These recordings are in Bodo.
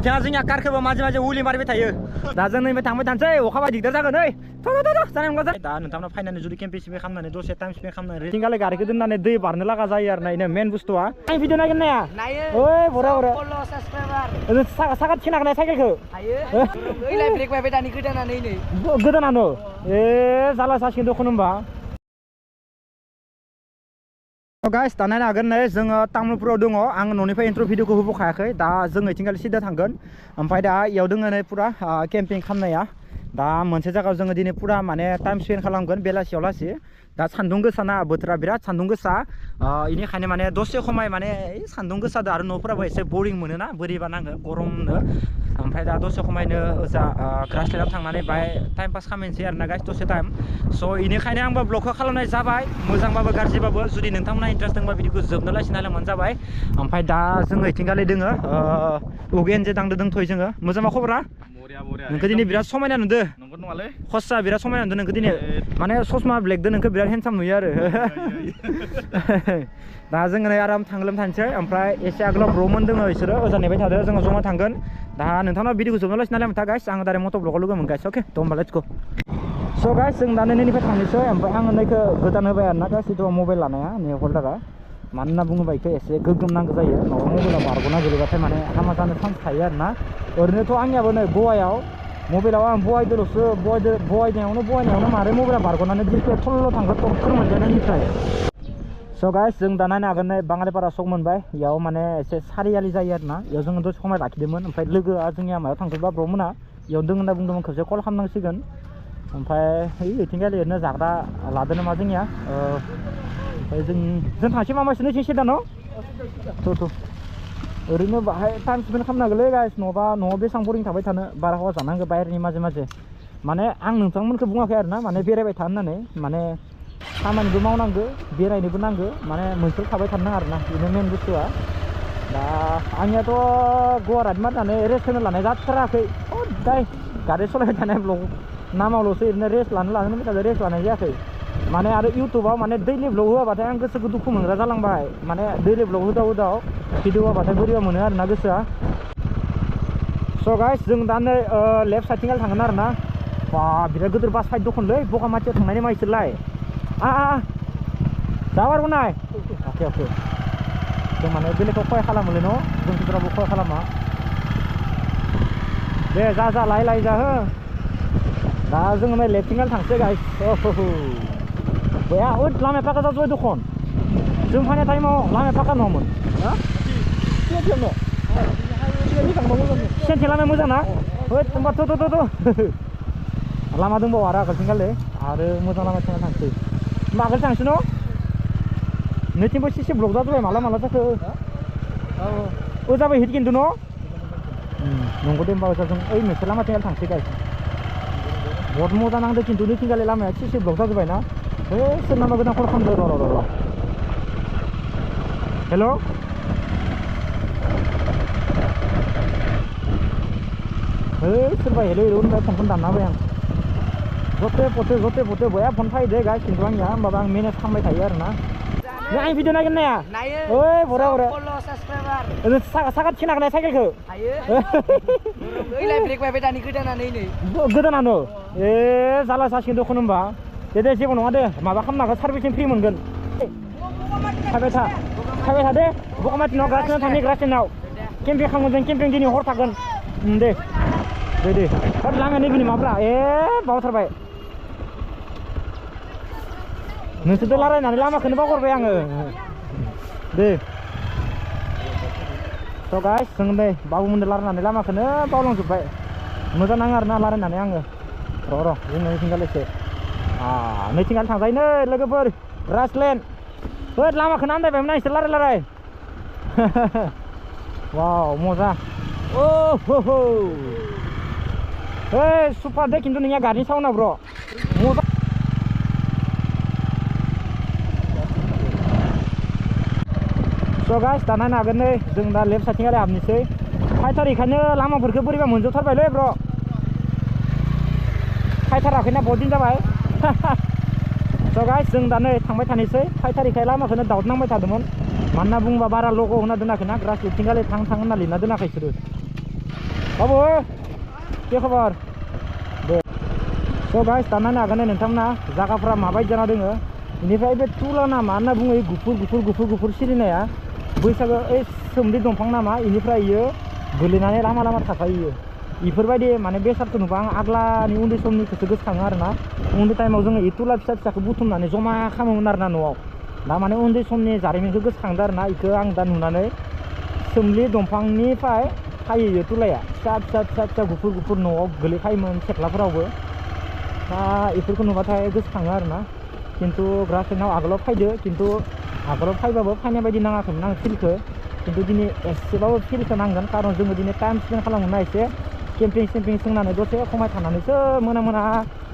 बिथाङा जोंनिया कारखौबो माजे माजे उलि मारिबाय थायो दा जों नैबे थांबाय थानोसै अखाबा दिगदार जागोन ओइ जानाय नंला दा नोंथांमोना फाइनालि जुदि केम्पिं सिपिं खालामनानै दसे टाइम स्पेन्ड खालामनानै थिंगालाय गारिखौ दोननानै दै बारनो लागा जायो आरो ना इनो मेन बुस्थुआ आं भिडिअ नायगोन नाया ओइ बरा बरा साखा थिखोनो हागोन साइकेलखौ ओइलाय ब्रेक बायबाय दानि गोदानानै नै गोदानानो ए जाला जासिगोन दखन होमबा गाइस दा नायनो हागोन नै जोङो तामुलपुराव दङ आं न'निफ्राय इन्ट्र भिडिअखौ होबोखायाखै दा जों इथिंगालि सिदा थांगोन ओमफ्राय दा इयाव दोङो नै पुरा केम्पिं खालामनाया दा मोनसे जायगायाव जोङो दिनै पुरा माने टाइम स्पेन्ड खालामगोन बेलासियाव लासै दा सान्दुं गोसा ना बोथोरा बिराद सान्दुं गोसा इनिखायनो माने दसे खमाय माने सान्दुं गोसा आरो न'फोराबो एसे बरिं मोनोना बोरैबा नाङो गरमनो ओमफ्राय दा दसे खमायनो ओजा ग्रासलेन्डआव थांनानै बाय टाइम पास खालामनोसै आरोना गाइस दसे टाइम स' इनिखायनो आंबो ब्लगखौ खालामनाय जाबाय मोजांबाबो गाज्रिबाबो जुदि नोंथांमोना इन्टारेस्ट दंबा बिदिखौ जोबनो लासै नायलांबानो जाबाय ओमफ्राय दा जोङो इथिंगालि दोङो उगेन जे दांदो दंथ'यो जोङो मोजां मा खबरा नोंखौ दिनै बिराद समायना नुदो खस्सा बिराद समायना नुदो नोंखौ दिनै माने ससमा ब्लेकदो नोंखौ बिराद हेन्डसाम नुयो आरो दा जोङो नै आराम थांलोम थानोसै ओमफ्राय एसे आगोलाव ब्र'मोन दोङो बिसोरो ओजा नेबाय थादो जोङो जमा थांगोन दा नोंथांनाव भिडिअखौ जोबनो लासै नायलांबाय था गाइस आङो डाइरेक्ट मटर ब्लगाव लोगो मोनगासिनो अके थ' होमबा लेट्स गो स' गाइस जों दा नैनिफ्राय थांनोसै ओमफ्राय आङो नैखौ गोदान होबाय आरोना गाइस जिथु मबाइल लानाया नै हल्डारा मानो होनना बुङोबा बेखौ एसे गोगोम नांगौ जायो न'आव मबाइलाव बारग'ना गोलैबाथाय माने हामा जानो चान्स थायो आरोना ओरैनोथ' आंनियाबो नै गवायाव मबाइलाव आं बहायदोल'सो बहायनायावनो मारै मबाइला बारग'नानै दिसप्ले थल्ल' थांगोन टक्कर मोनजानायनिफ्राय स' गाइस जों दा नायनो हागोन नै बाङालिपारा सक मोनबाय इयाव माने एसे सारियालि जायो आरोना इयाव जोङो दसे समाय लाखिदोंमोन ओमफ्राय लोगोआ जोंनिया मायाव थांदोंबा ब्र'मोना इयाव दङ होनना बुंदोंमोन खेबसे कल खालामनांसिगोन ओमफ्राय ओइथिंगालि ओरैनो जाग्रा लादो नामा जोंनिया ओमफ्राय जों थांसै मा मासो नोंसिनि सिदा न' थ' ओरैनो बाहाय टाइम स्पेन्ड खालामनो हागोनलै गाइस नङाबा न'आव बेसेबां बरिं थाबाय थानो बारहावा जानांगौ बाहेरनि माजे माजे माने आं नोंथांमोनखौ बुङाखै आरोना माने बेरायबाय था होननानै माने खामानिबो मावनांगौ बेरायनोबो नांगौ माने मोनसेल' थाबाय थानो नाङा आरोना बेनो मेन बुस्थुआ दा आंनियाथ' गवा राइड मारिनानै रेस्ट होनो लानाय जाथाराखै हदाय गारि सालायबाय थानाय ब्लग नामावल'सो ओरैनो रेस्ट लानो होनबाय रेस्ट लानाय जायाखै माने आरो इउटुबाव माने दैलि ब्लग होआबाथाय आं गोसोखौ दुखु मोनग्रा जालांबाय माने दैलि ब्लग होदाव भिडिअ होआबाथाय बोरैबा मोनो आरोना गोसोआ स' गाइस जों दा नै लेफ्ट साइडथिं थांगोन आरोना बा बिराद गिदिर बास फाइट दखनलै बगामाथियाव थांनायनि मा इसोरलाय जाबारगोनाय अके जों माने बेलेगाव खय खालामोलै न' जोंथ' रावबो खय खालामा दे जा लाय जा हो दा जोङो नै लेफ्टथिं थांसै गाइस बया लामाया फाखा जाजोब्बाय दखन जों फैनाय टाइमाव लामाया फाखा नङामोन सेन्थि लामाया मोजां ना होमबा थ' लामा दंबावो आरो आगोलथिंगालै आरो मोजां लामाथिं थांसै होमबा आगोल थांसै न' नैथिंबो सिसि ब्लक जाजोब्बाय माला जाखो जाबाय हिट खिन्थु न' नंगौ दे होमबा जों ओइ मोनसे लामाथिं थांसै गाइस बहुत मोजां नांदों खिन्थु नैथिंगालि लामाया सिसि ब्लक जाजोब्बाय ना सोरनामा गोदान कल खालामदो र' हेल' सोरबा हेल' होनबाय फनखौनो दानना होबाय आं जथे फथे बया फन फैदो गाइस खिन्थु आंनिया होमबाबो आं मेनेज खालामबाय थायो आरोना आं भिडिअ नायगोन नाया ओइ बरा साखा थिखोनो हागोन साइकेलखौ ओइलाय ब्रेक बायबाय दानि गोदानानै नै गोदानानो ए जाला जासिगोन दखन होमबा दे जेबो नङा दे माबा खालामनो हागोन सार्भिसिं फ्रि मोनगोन थाबाय था दे बगामाथिनाव ग्रासलेन्डआव थांनि ग्रासलेन्डआव केम्पिं खालामगोन जों केम्पिं दिनै हर थागोन दे लामाया नैबेनि माब्रा बावथारबाय नोंसोरजों रायलायनानै लामाखौनो बावगारबाय आङो दे थ' गाइस जों नै बाबुमोनजों रायलायनानै लामाखौनो बावलांजोब्बाय मोजां नाङो आरोना रायलायनानै आङो र' जों नैथिंगालैसो नैथिंगालि थांजायो नै लोगोफोर ग्रासलेन्ड लामाखौनो आन्दायबायमोन आं इसोर रायलाय वाव मजा सुपार दे खिन्थु नोंनिया गारिनि साउन्डआ ब्र' मजा स' गाइस दा नायनो हागोन नै जों दा लेफ्ट साइडथिं हाबनोसै फायथारिखायनो लामाफोरखौ बोरैबा मोनजोबथारबायलै ब्र' फायथाराखैना बहुत दिन जाबाय स' गाइस जों दा नै थांबाय थानोसै फायथारिखाय लामाखौनो दाउट नांबाय थादोंमोन मानो होनना बुङोबा बारा लग' होना दोनाखैना ग्रासलेन्डथिंगालि थां होनना लिरना दोनाखै बिसोरो बाबु के खबर दे स' गाइस दा नायनो हागोन नोंथांमोना जायगाफ्रा माबायदि जाना दोङो बेनिफ्राय बे तुला नामा होनना बुङो गुफुर सिरिनाया बैसागो ओइ सोमलि दंफां नामा बेनिफ्राय इयो गोलैनानै लामा लामा थाखायो इफोरबायदि माने बेसादखौ नुबा आं आग्लानि उन्दै समनिखौसो गोसोखाङो आरोना उन्दै टाइमाव जोङो इ तुला फिसा फिसाखौ बुथुमनानै जमा खालामोमोन आरोना न'आव दा माने उन्दै समनि जारिमिनखौ गोसोखांदों आरोना इखौ आं दा नुनानै सोमलि दंफांनिफ्राय फायो तुलाया फिसा गुफुर न'आव गोलैखायोमोन सेख्लाफोरावबो दा इफोरखौ नुबाथाय गोसोखाङो आरोना खिन्थु ग्रासलेण्डआव आगोलाव फायदो खिन्थु आगोलाव फायबाबो फायनाय बायदि नाङाखैमोन आं फिलखौ खिन्थु दिनै एसेबाबो फिलखौ नांगोन खारन जोङो दिनै टाइम स्पेन्ड खालामोना एसे केम्पिं सेम्पिं सोंनानै दसे खमाय थानानैसो मोना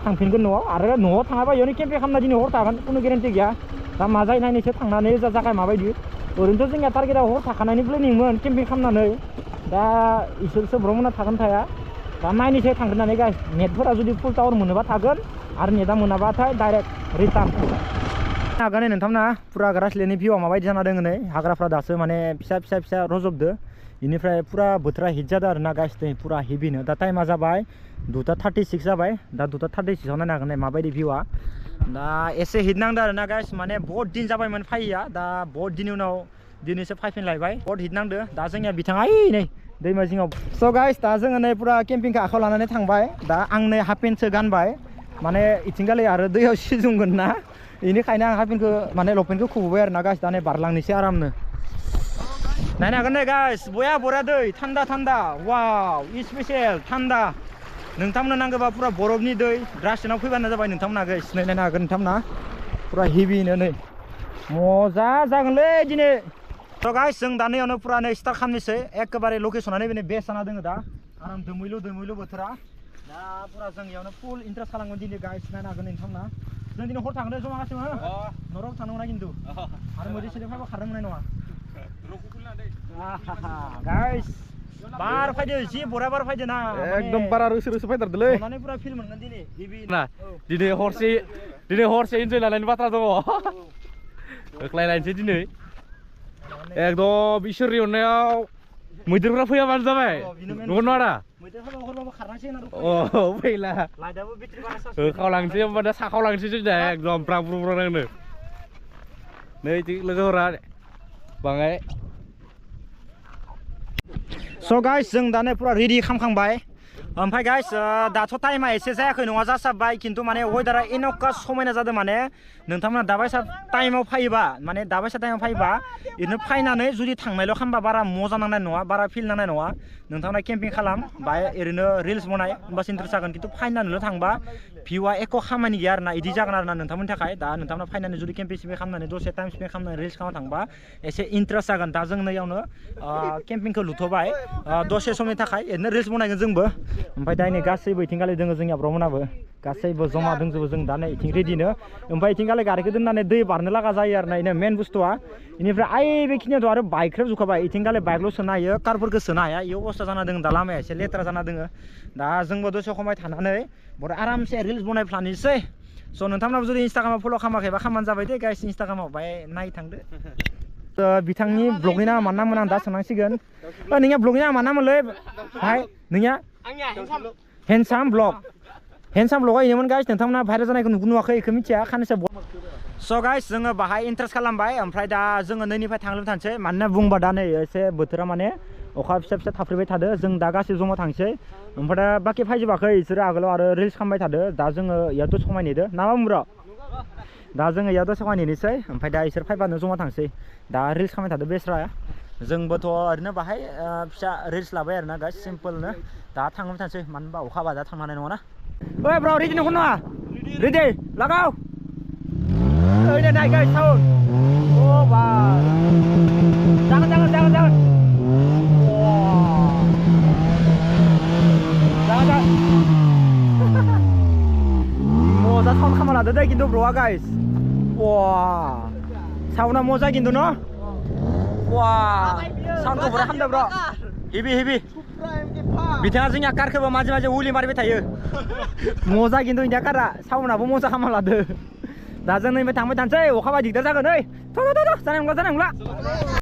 थांफिनगोन न'आव आरो न'आव थाङाबा इयावनो केम्पिं खालामना दिनै हर थागोन खुनु गेरेन्टि गैया दा मा जायो नायनोसो थांनानै जागाय माबायदि ओरैनोथ' जोंनिया टारगेटआ हर थाखानायनि प्लेनिंमोन केम्पिं खालामनानै दा इसोरसो ब्रह्मना थागोन थाया दा नायनोसो थांग्रोनानै गाइस नेटफोरा जुदि फुल टावार मोनोबा थागोन आरो नेटआ मोनाबाथाय डाइरेक्ट रिटार्न हागोन नोंथांमोना फुरा ग्रासलेण्डनि भिउआ माबायदि जाना दोङो नै हाग्राफ्रा दासो माने फिसा रजबदो बेनिफ्राय फुरा बोथोरा हिट जादों आरोना गाइस नै फुरा हेभिनो दा टाइमा जाबाय 2:36 जाबाय दा 2:36 आव नायनो हागोन नै माबायदि भिउआ दा एसे हिट नांदों आरोना गाइस माने बहुत दिन जाबायमोन फायैया दा बहुत दिननि उनाव दिनैसो फायफिनलायबाय बहुत हिट नांदो दा जोंनिया बिथाङा ओइ नै दैमा जिङाव स' गाइस दा जोङो नै फुरा केम्पिंखौ आखायाव लानानै थांबाय दा आं नै हाफ पेन्टसो गानबाय माने इथिंगालै आरो दैयाव सिजुंगोन ना बेनिखायनो आं हाफ पेन्टखौ माने लंपेन्टखौ खुबोबाय आरोना गाइस दा नै बारलांनोसै आरामनो नायनो हागोन नै गाइस बया दै थान्दा वाव स्पेसियेल थान्दा नोंथांमोननो नांगौबा फुरा बरफनि दै ग्रासलेण्डआव फैबानो जाबाय नोंथांमोना गाइस नायनो हागोन नोंथांमोना फुरा हेभिनो नै मजा जागोनलै दिनै थ' गाइस जों दा नैयावनो फुरा नै स्टार्ट खालामनोसै एखेबारे लकेसना नैबे बेस्ट जाना दोङो दा आराम दोमैलु बोथोरा दा फुरा जों इयावनो फुल इन्ट्रेस्ट खालामगोन दिनै गाइस नायनो हागोन नोंथांमोना जों दिनै हर थांगोन जमा गासिबो न'राव थांनो मोना खिन्थु आरो मोदै सोदै फायबा खारनो मोननाय नङा गाइस बार फायदो जि बरा बार फायदो ना एकदम बारा रोसो फायथारदोलै माने फुरा फिल मोनगोन दिनै दिनै हरसे इन्जय लानायनि बाथ्रा दङ होख्लायलायनोसै दिनै एकदम इसोरनि अननायाव मैदेरफ्रा फैयाबानो जाबाय नंगौ नङा फैला खावलांसै होमबा दा साखावलांसै जों दा एकदम ब्रां नांनो नै लोगोफोरा बाङाय स' गाइस जों दा नै फुरा रेडि खालामखांबाय ओमफ्राय गाइस दाथ' टाइमा एसे जायाखै नङा जासाबबाय खिन्थु माने वेदारा एन'का समायना जादों माने नोंथांमोना दाबायसा टाइमाव फैयोबा ओरैनो फायनानै जुदि थांनायल' खालामबा बारा मजा नांनाय नङा बारा फिल नांनाय नङा नोंथांमोना केम्पिं खालाम बाय ओरैनो रिल्स बनाय होमबासो इन्ट्रेस्ट जागोन खिन्थु फायनानैल' थांबा भिउआ एख' खामानि गैया आरोना इदि जागोन आरोना नोंथांमोननि थाखाय दा नोंथांमोना फायनानै जुदि केम्पिं सिम्पिं खालामनानै दसे टाइम स्पेन्ड खालामनानै रिल्स खालामना थांबा एसे इन्ट्रेस्ट जागोन दा जों नैयावनो केम्पिंखौ लुथ'बाय दसे समनि थाखाय ओरैनो रिल्स बनायगोन जोंबो ओमफ्राय दा नै गासैबो इथिंगालि दोङो जोंनिया ब्रह्मनाबो गासैबो जमा दंजोबो जों दा नै इथिं रेडिनो ओमफ्राय इथिंगालि गारिखौ दोननानै दै बारनो लागा जायो आरोना इनो मेन बुस्थुआ बेनिफ्राय आइ बेखिनियावथ' आरो बाइकखौ जुखाबाय इथिंगालि बाइकल' सोनो हायो कारफोरखौ सोनो हाया इयो अबस्था जाना दोङो दा लामाया एसे लेथ्रा जाना दोङो दा जोंबो दसे खमाय थानानै बरा आरामसे रिल्स बनायफ्लानोसै स' नोंथांमोनाबो जुदि इन्सटाग्रामाव फल' खालामाखैबा खालामबानो जाबाय दे गाइस इन्सटाग्रामाव बाय नाय थांदो बिथांनि ब्लगनि नामा मा नाममोन आं दा सोंनांसिगोन नोंनिया ब्लगनि नामा मा नाममोनलै भाइ नोंनिया हेन्डसाम ब्लगआ इनोमोन गाइस नोंथांमोना भाइरेल जानायखौ नुवाखै बेखौ मिथिया खानैसो स' गाइस जोङो बाहाय इन्ट्रेस्ट खालामबाय ओमफ्राय दा जोङो नैनिफ्राय थांलों थांसै मानोना बुंबा दा नै एसे बोथोरा माने अखा फिसा थाफ्रिबाय थादो जों दा गासै जमा थांसै ओमफ्राय दा बाखि फायजोबाखै बिसोरो आगोलाव आरो रिल्स खालामबाय थादो दा जोङो इयावथ' समाय नेदो ना मा बुंब्र' दा जोङो इयावथ' समाय नेनोसै ओमफ्राय दा इसोर फायबानो जमा थांसै दा रिल्स खालामबाय थादो बेस्राया जोंबोथ' ओरैनो बाहाय फिसा रिल्स लाबाय आरोना गाइस सिम्पोलनो दा थांबाय थानोसै मानो होनबा अखा हाबा दा थांनो हानाय नङा ना ओइ ब्र' रेडि नंगौ नङा रेडि लागाव ओइ नाय गाइस साउन्ड अ बा जागोन जागोन मजा साउन्ड खालामना लादो दे खिन्थु ब्र'आ गाइस साउन्डआ मजा खिन्थु न साउन्डखौ बरा खालामदो ब्र' हेभि बिथाङा जोंनिया कारखौबो माजे उलि मारिबाय थायो मजा खिन्थु इनिया कारा साउन्डआबो मजा खालामना लादो दा जों नैबे थांबाय थानोसै अखा बा दिगदार जागोन ओइ थ' जानाय नंला